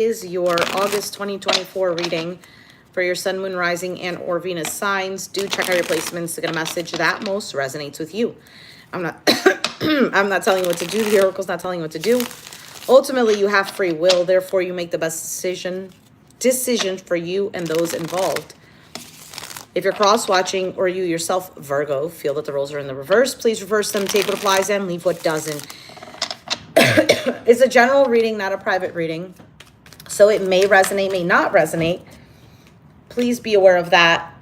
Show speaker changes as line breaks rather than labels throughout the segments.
Is your August 2024 reading for your sun, moon, rising, and or Venus signs. Do check out your placements to get a message that most resonates with you. I'm not I'm not telling you what to do. The oracle's not telling you what to do. Ultimately, you have free will. Therefore, you make the best decision for you and those involved. If you're cross-watching or you yourself, Virgo, feel that the roles are in the reverse, please reverse them, take what applies and leave what doesn't. It's a general reading, not a private reading. So it may resonate, may not resonate. Please be aware of that.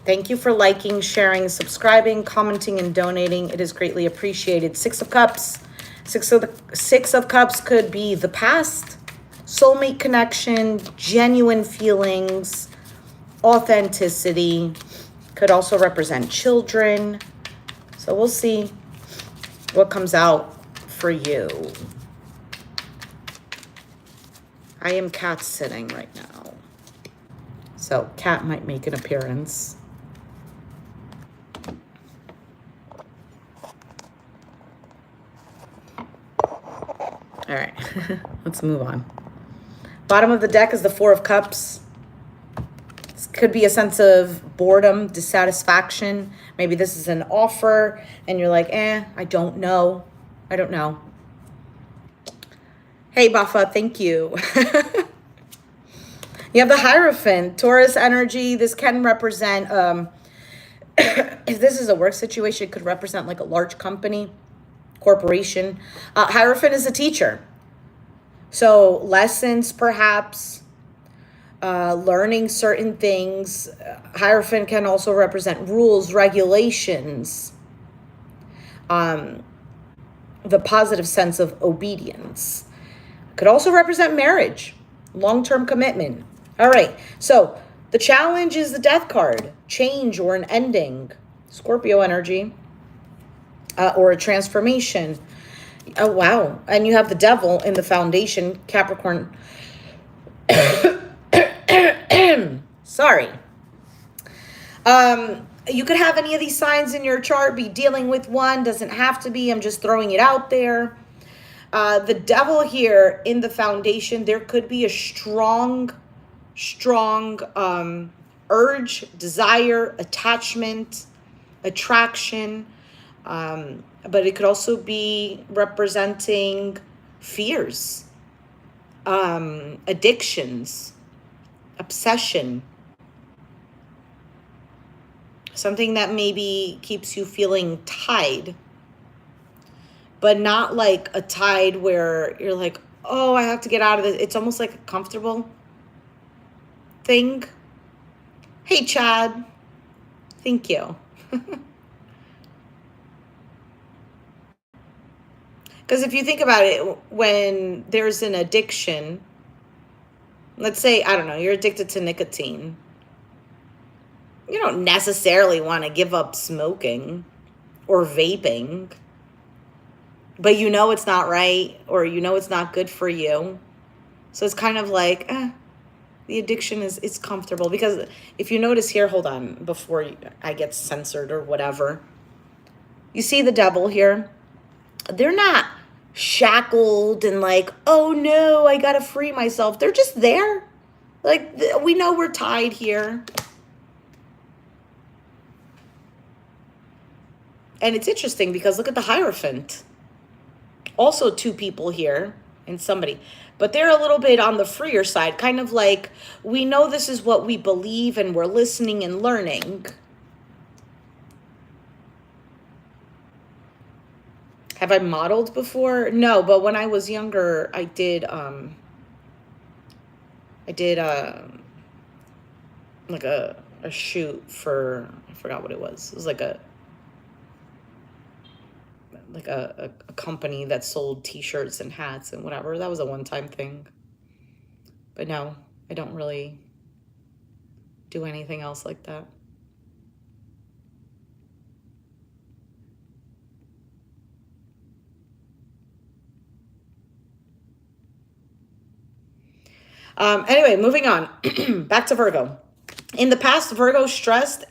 Thank you for liking, sharing, subscribing, commenting, and donating. It is greatly appreciated. Six of Cups. Six of Cups could be the past, soulmate connection, genuine feelings, authenticity. Could also represent children. So we'll see what comes out for you. I am cat sitting right now. So cat might make an appearance. All right, let's move on. Bottom of the deck is the Four of Cups. This could be a sense of boredom, dissatisfaction. Maybe this is an offer and you're like, I don't know. I don't know. Hey, Bafa, thank you. You have the Hierophant, Taurus energy. This can represent, if this is a work situation, it could represent like a large company, corporation. Hierophant is a teacher. So lessons, perhaps, learning certain things. Hierophant can also represent rules, regulations, the positive sense of obedience. Could also represent marriage, long-term commitment. All right, so the challenge is the Death card, change or an ending, Scorpio energy, or a transformation. Oh, wow. And you have the Devil in the foundation, Capricorn. Sorry. You could have any of these signs in your chart, be dealing with one, doesn't have to be. I'm just throwing it out there. The Devil here in the foundation, there could be a strong urge, desire, attachment, attraction. But it could also be representing fears, addictions, obsession. Something that maybe keeps you feeling tied. But not like a tide where you're like, oh, I have to get out of this. It's almost like a comfortable thing. Hey, Chad. Thank you. Because if you think about it, when there's an addiction, let's say, I don't know, you're addicted to nicotine. You don't necessarily want to give up smoking or vaping. But you know it's not right, or you know it's not good for you. So it's kind of like, the addiction is comfortable. Because if you notice here, hold on, before I get censored or whatever. You see the Devil here? They're not shackled and like, oh no, I gotta free myself. They're just there. Like, we know we're tied here. And it's interesting because look at the Hierophant. Also two people here and somebody, but they're a little bit on the freer side, kind of like, we know this is what we believe and we're listening and learning. Have I modeled before? No, but when I was younger, I did like a shoot for, I forgot what it was. It was like a company that sold t-shirts and hats and whatever. That was a one-time thing. But no, I don't really do anything else like that. Anyway, moving on. Back to Virgo. In the past, Virgo stressed,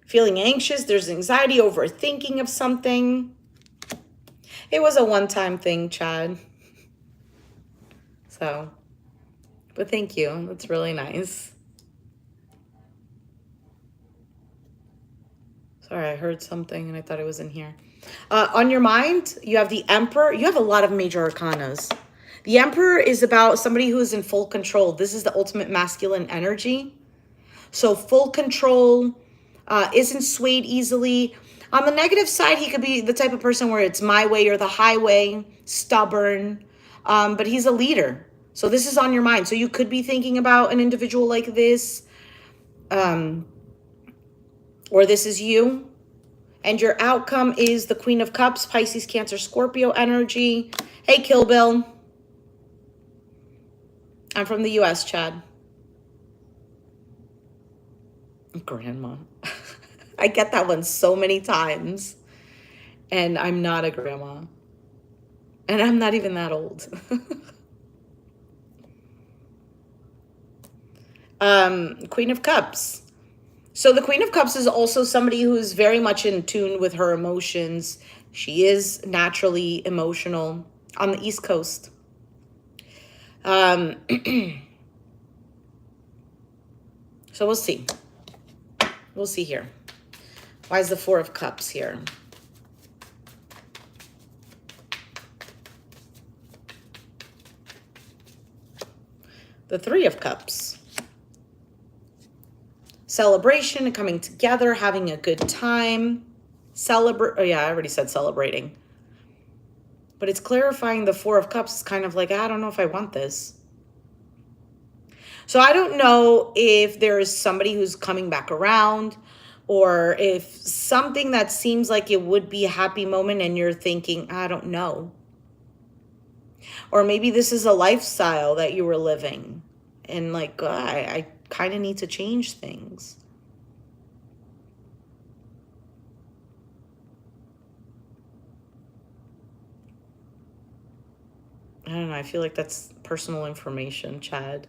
feeling anxious. There's anxiety, overthinking of something. It was a one-time thing, Chad. So But thank you. That's really nice. Sorry, I heard something and I thought it was in here. On your mind, you have the Emperor. You have a lot of major arcanas. The Emperor is about somebody who is in full control. This is the ultimate masculine energy. So full control, isn't swayed easily. On the negative side, he could be the type of person where it's my way or the highway, stubborn, but he's a leader. So this is on your mind. So you could be thinking about an individual like this, or this is you. And your outcome is the Queen of Cups, Pisces, Cancer, Scorpio energy. Hey, Kill Bill. I'm from the US, Chad. Grandma. I get that one so many times. And I'm not a grandma. And I'm not even that old. Queen of Cups. So the Queen of Cups is also somebody who's very much in tune with her emotions. She is naturally emotional on the East Coast. So we'll see. We'll see here. Why is the Four of Cups here? The Three of Cups. Celebration, coming together, having a good time. Oh yeah, I already said celebrating. But it's clarifying the Four of Cups. It's kind of like, I don't know if I want this. So I don't know if there is somebody who's coming back around, or if something that seems like it would be a happy moment and you're thinking, I don't know. Or maybe this is a lifestyle that you were living and like, I kind of need to change things. I don't know. I feel like that's personal information, Chad.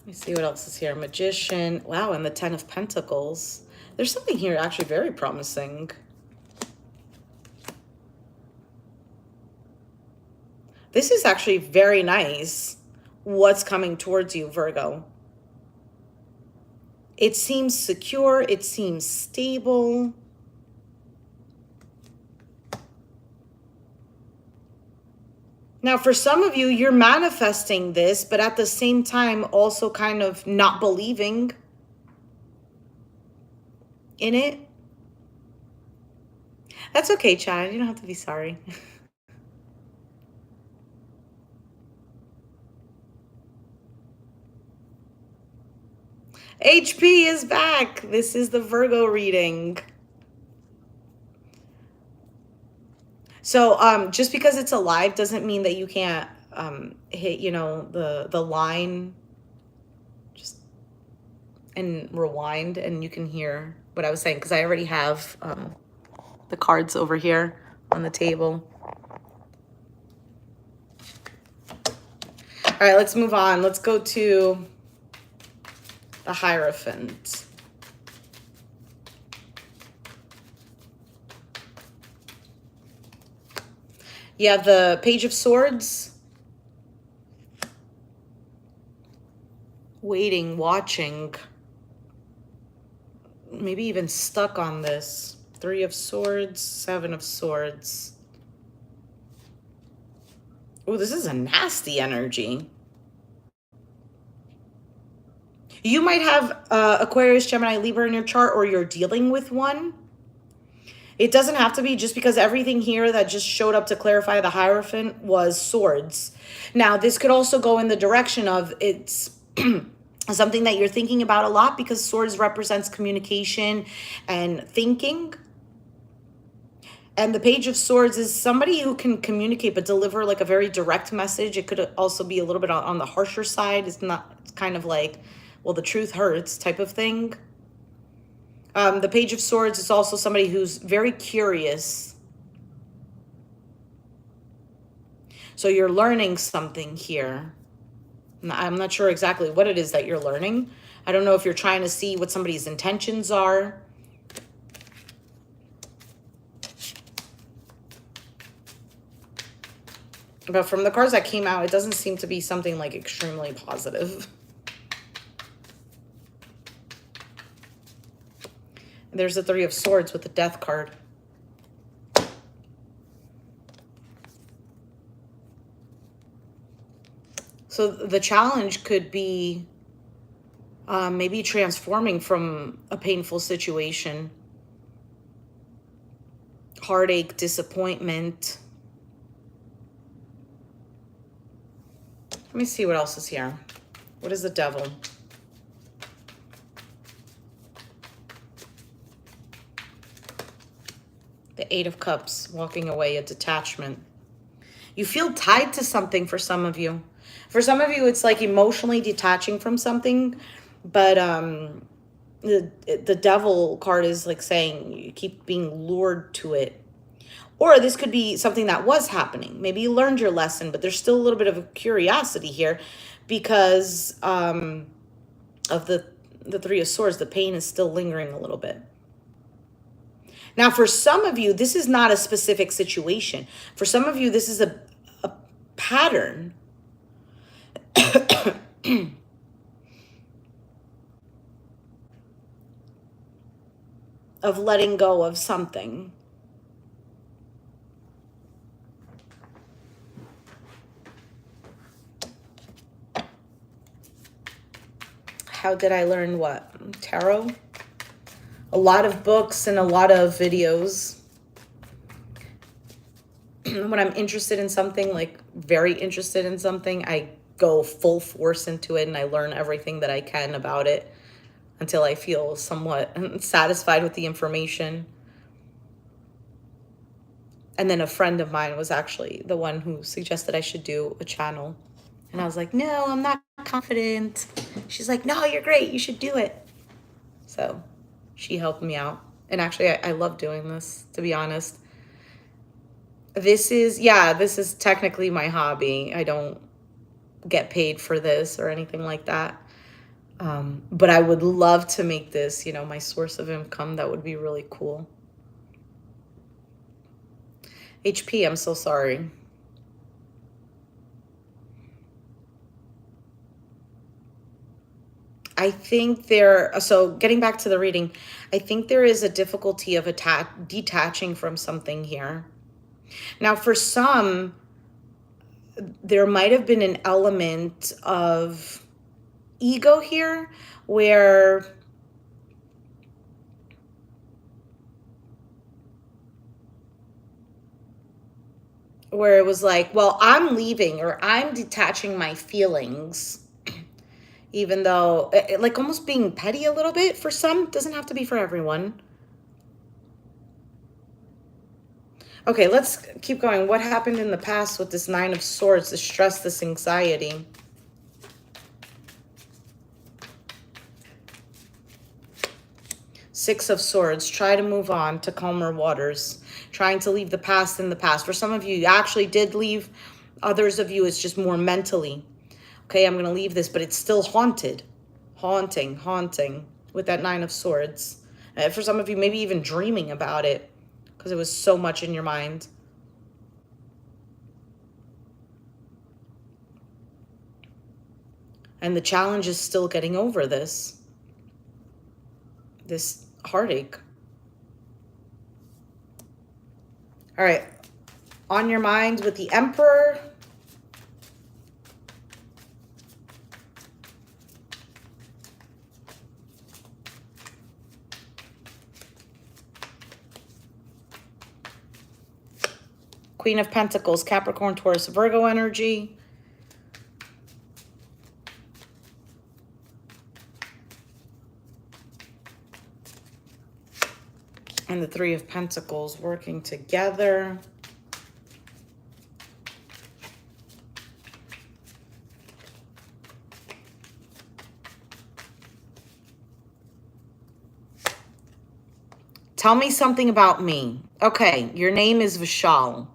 Let me see what else is here. Magician. Wow, and the Ten of Pentacles. There's something here actually very promising. This is actually very nice. What's coming towards you, Virgo? It seems secure. It seems stable. Now, for some of you, you're manifesting this, but at the same time, also kind of not believing in it. That's okay, Chad. You don't have to be sorry. HP is back. This is the Virgo reading. So just because it's alive doesn't mean that you can't hit, you know, the line just and rewind and you can hear what I was saying, because I already have the cards over here on the table. All right, let's move on. Let's go to the Hierophant. You have the Page of Swords. Waiting, watching. Maybe even stuck on this. Three of Swords, Seven of Swords. Oh, this is a nasty energy. You might have Aquarius, Gemini, Libra in your chart, or you're dealing with one. It doesn't have to be, just because everything here that just showed up to clarify the Hierophant was swords. Now, this could also go in the direction of it's something that you're thinking about a lot, because swords represents communication and thinking. And the Page of Swords is somebody who can communicate but deliver like a very direct message. It could also be a little bit on the harsher side. It's not, it's kind of like, well, the truth hurts type of thing. The Page of Swords is also somebody who's very curious. So you're learning something here. I'm not sure exactly what it is that you're learning. I don't know if you're trying to see what somebody's intentions are, But from the cards that came out, it doesn't seem to be something like extremely positive. There's the Three of Swords with the Death card. So the challenge could be maybe transforming from a painful situation, heartache, disappointment. Let me see what else is here. What is the Devil? The Eight of Cups, walking away, a detachment. You feel tied to something for some of you. For some of you, it's like emotionally detaching from something, but the Devil card is like saying you keep being lured to it. Or this could be something that was happening. Maybe you learned your lesson, but there's still a little bit of a curiosity here because of the Three of Swords. The pain is still lingering a little bit. Now, for some of you, this is not a specific situation. For some of you, this is a pattern of letting go of something. How did I learn what? Tarot? A lot of books and a lot of videos. When I'm interested in something, like very interested in something, I go full force into it and I learn everything that I can about it until I feel somewhat satisfied with the information. And then a friend of mine was actually the one who suggested I should do a channel. And I was like, no, I'm not confident. She's like, no, you're great. You should do it. So she helped me out. And actually, I love doing this, to be honest. This is technically my hobby. I don't get paid for this or anything like that. But I would love to make this, my source of income. That would be really cool. HP, I'm so sorry. I think so getting back to the reading, I think there is a difficulty of detaching from something here. Now, for some, there might have been an element of ego here where it was like, well, I'm leaving or I'm detaching my feelings, even though, like almost being petty a little bit for some. Doesn't have to be for everyone. Okay, let's keep going. What happened in the past with this Nine of Swords, this stress, this anxiety? Six of Swords, try to move on to calmer waters, trying to leave the past in the past. For some of you, you actually did leave. Others of you, it's just more mentally. Okay, I'm going to leave this, but it's still haunted. Haunting with that Nine of Swords. For some of you, maybe even dreaming about it because it was so much in your mind. And the challenge is still getting over this heartache. All right, on your mind with the Emperor. Queen of Pentacles, Capricorn, Taurus, Virgo energy. And the Three of Pentacles working together. Tell me something about me. Okay, your name is Vishal.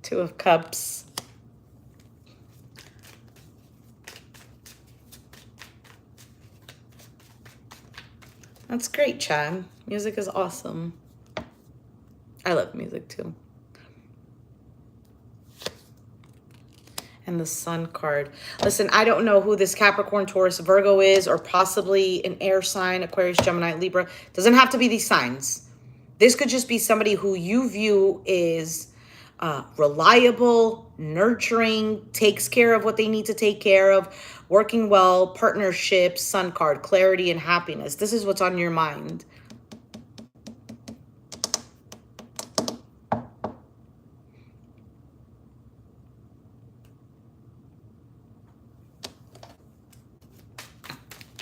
Two of Cups. That's great, Chad. Music is awesome. I love music too. And the Sun card. Listen, I don't know who this Capricorn, Taurus, Virgo is, or possibly an air sign, Aquarius, Gemini, Libra. Doesn't have to be these signs. This could just be somebody who you view is reliable, nurturing, takes care of what they need to take care of, working well, partnerships, Sun card, clarity and happiness. This is what's on your mind.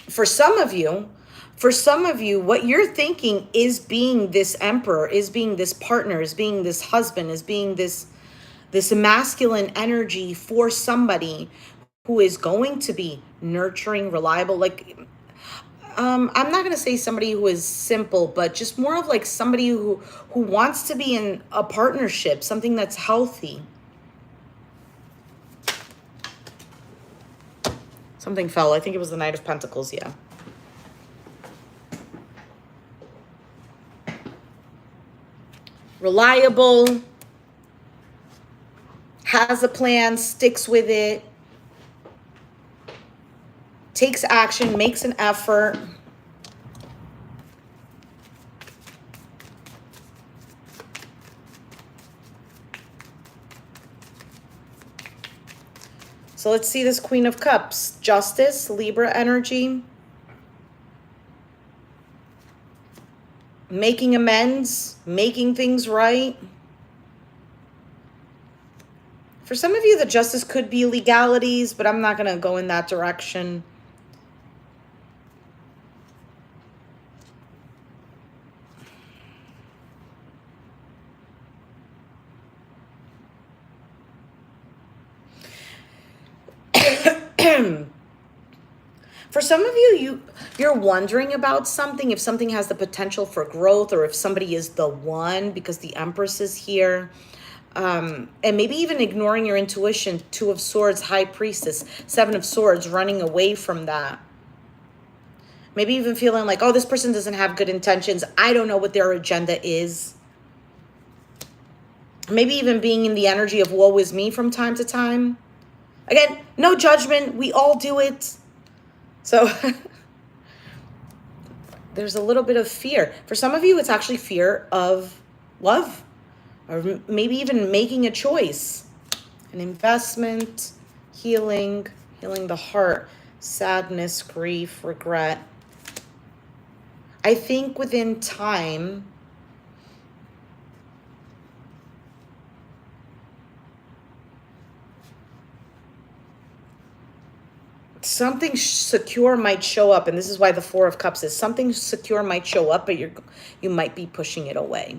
For some of you, what you're thinking is being this emperor, is being this partner, is being this husband, is being this masculine energy for somebody who is going to be nurturing, reliable. Like, I'm not going to say somebody who is simple, but just more of like somebody who wants to be in a partnership, something that's healthy. Something fell. I think it was the Knight of Pentacles, yeah. Reliable, has a plan, sticks with it, takes action, makes an effort. So let's see this Queen of Cups. Justice, Libra energy. Making amends, making things right. For some of you, the Justice could be legalities, but I'm not going to go in that direction. For some of you, you're wondering about something, if something has the potential for growth, or if somebody is the one, because the Empress is here. And maybe even ignoring your intuition. Two of Swords, High Priestess, Seven of Swords, running away from that. Maybe even feeling like, oh, this person doesn't have good intentions. I don't know what their agenda is. Maybe even being in the energy of woe is me from time to time. Again, no judgment. We all do it. So there's a little bit of fear. For some of you, it's actually fear of love, or maybe even making a choice. An investment, healing the heart, sadness, grief, regret. I think within time, something secure might show up, and this is why the Four of Cups is something secure might show up, but you might be pushing it away.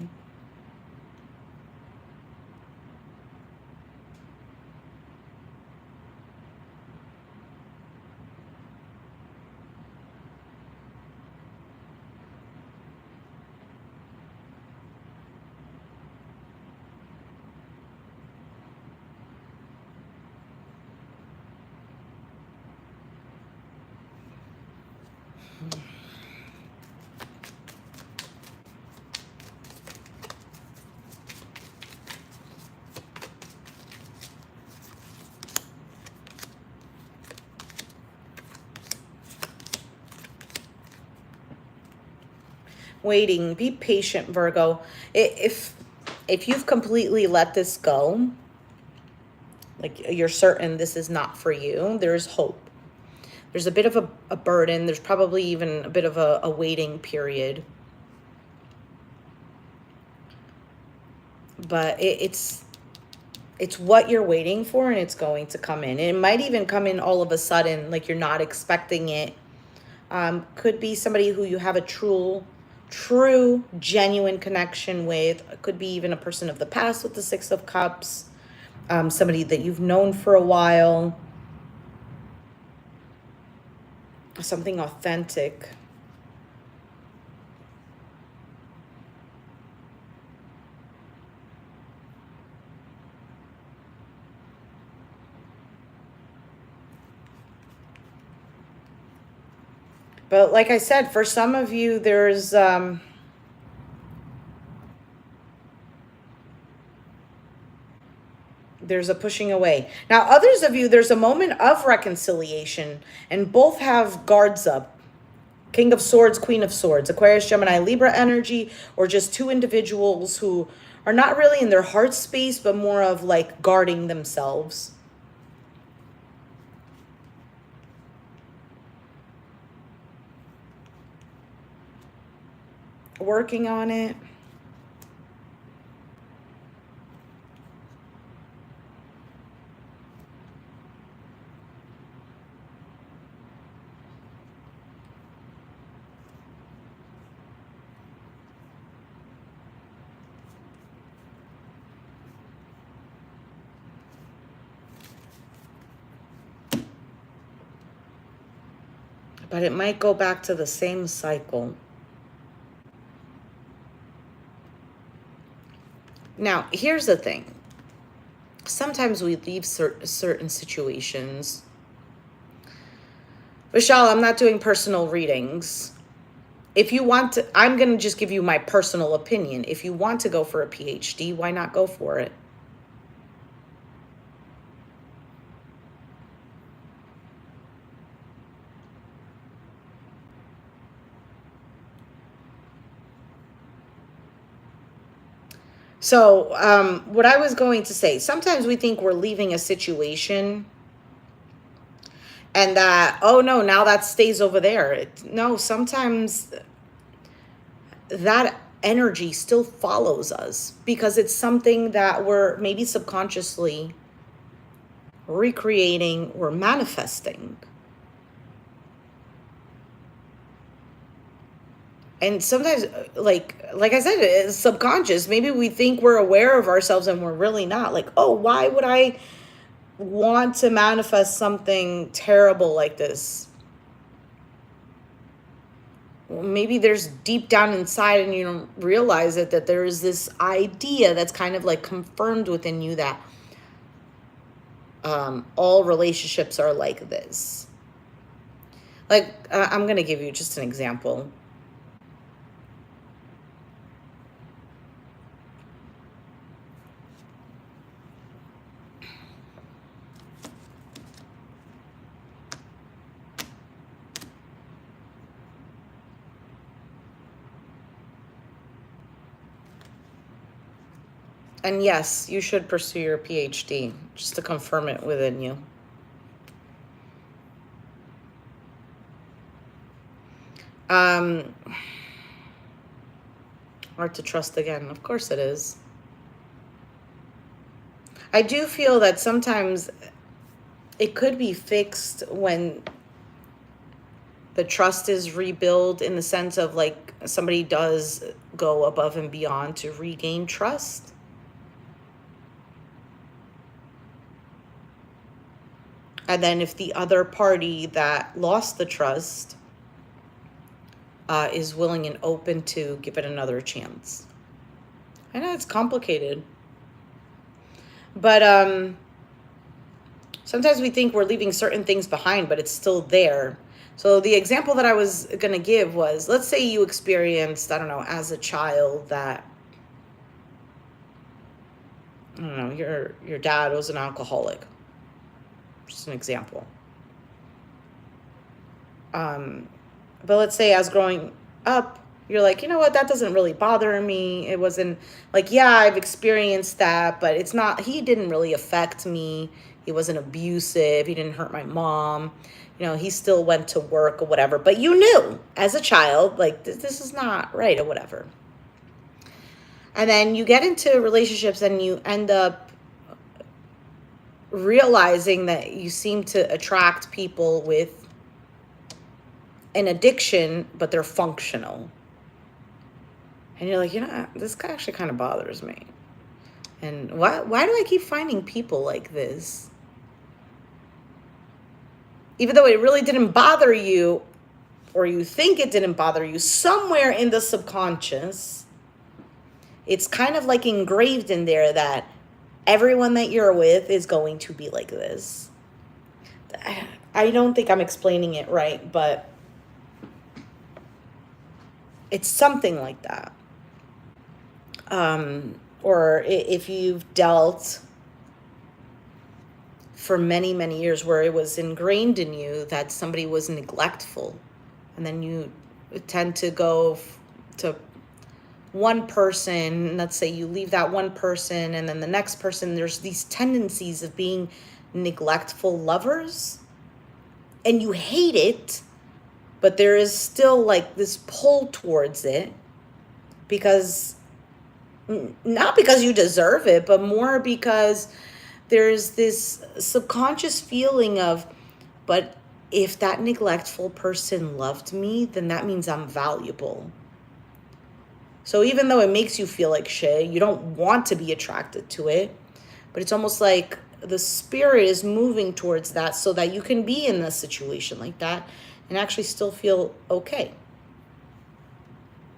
Waiting, be patient, Virgo. If you've completely let this go, like you're certain this is not for you, there's hope. There's a bit of a burden. There's probably even a bit of a waiting period. But it's what you're waiting for, and it's going to come in. And it might even come in all of a sudden, like you're not expecting it. Could be somebody who you have a true, genuine connection with. It could be even a person of the past with the Six of Cups. Somebody that you've known for a while. Something authentic. But like I said, for some of you, there's There's a pushing away. Now, others of you, there's a moment of reconciliation, and both have guards up. King of Swords, Queen of Swords, Aquarius, Gemini, Libra energy, or just two individuals who are not really in their heart space, but more of like guarding themselves. Working on it. But it might go back to the same cycle. Now, here's the thing. Sometimes we leave certain situations. Vishal, I'm not doing personal readings. If you want to, I'm going to just give you my personal opinion. If you want to go for a PhD, why not go for it? So, what I was going to say, sometimes we think we're leaving a situation and that, oh no, now that stays over there. No, sometimes that energy still follows us because it's something that we're maybe subconsciously recreating or manifesting. And sometimes, like I said, it's subconscious. Maybe we think we're aware of ourselves and we're really not. Like, oh, why would I want to manifest something terrible like this? Well, maybe there's deep down inside and you don't realize it, that there is this idea that's kind of like confirmed within you that all relationships are like this. Like, I'm going to give you just an example. And yes, you should pursue your PhD just to confirm it within you. Hard to trust again. Of course it is. I do feel that sometimes it could be fixed when the trust is rebuilt, in the sense of like somebody does go above and beyond to regain trust. And then if the other party that lost the trust is willing and open to give it another chance. I know it's complicated. But sometimes we think we're leaving certain things behind, but it's still there. So the example that I was going to give was, let's say you experienced, I don't know, as a child that, I don't know, your dad was an alcoholic. Just an example. But let's say as growing up, you're like, you know what, that doesn't really bother me. It wasn't like, yeah, I've experienced that, but it's not, he didn't really affect me. He wasn't abusive. He didn't hurt my mom. You know, he still went to work or whatever. But you knew as a child, like, this is not right or whatever. And then you get into relationships and you end up realizing that you seem to attract people with an addiction, but they're functional. And you're like, you know, this guy actually kind of bothers me. And why do I keep finding people like this? Even though it really didn't bother you, or you think it didn't bother you, somewhere in the subconscious, it's kind of like engraved in there that everyone that you're with is going to be like this. I don't think I'm explaining it right, but it's something like that. Or if you've dealt for many, many years where it was ingrained in you that somebody was neglectful. And then you tend to go to one person, let's say you leave that one person, and then the next person, there's these tendencies of being neglectful lovers. And you hate it, but there is still like this pull towards it because, not because you deserve it, but more because there's this subconscious feeling of, but if that neglectful person loved me, then that means I'm valuable. So even though it makes you feel like shit, you don't want to be attracted to it, but it's almost like the spirit is moving towards that so that you can be in a situation like that and actually still feel okay.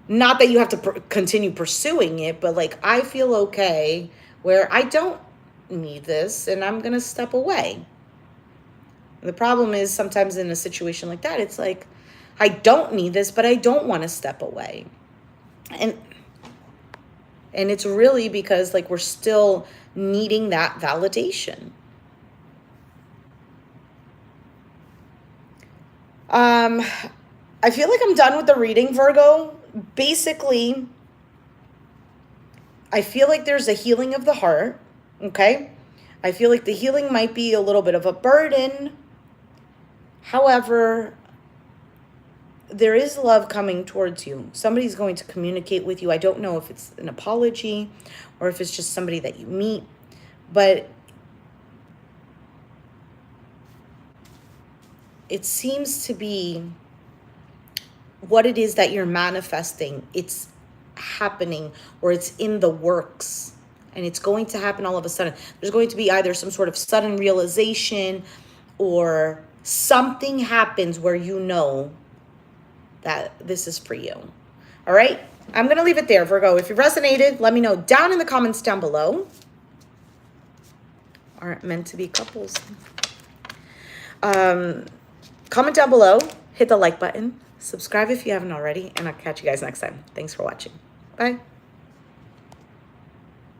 Not that you have to continue pursuing it, but like, I feel okay where I don't need this and I'm going to step away. The problem is sometimes in a situation like that, it's like, I don't need this, but I don't want to step away. And it's really because like we're still needing that validation. I feel like I'm done with the reading, Virgo. Basically, I feel like there's a healing of the heart, okay? I feel like the healing might be a little bit of a burden. However, there is love coming towards you. Somebody's going to communicate with you. I don't know if it's an apology or if it's just somebody that you meet, but it seems to be what it is that you're manifesting. It's happening, or it's in the works, and it's going to happen all of a sudden. There's going to be either some sort of sudden realization or something happens where you know that this is for you. All right, I'm going to leave it there, Virgo. If you resonated, let me know down in the comments down below. Aren't meant to be couples. Comment down below, hit the like button, subscribe if you haven't already, and I'll catch you guys next time. Thanks for watching. Bye.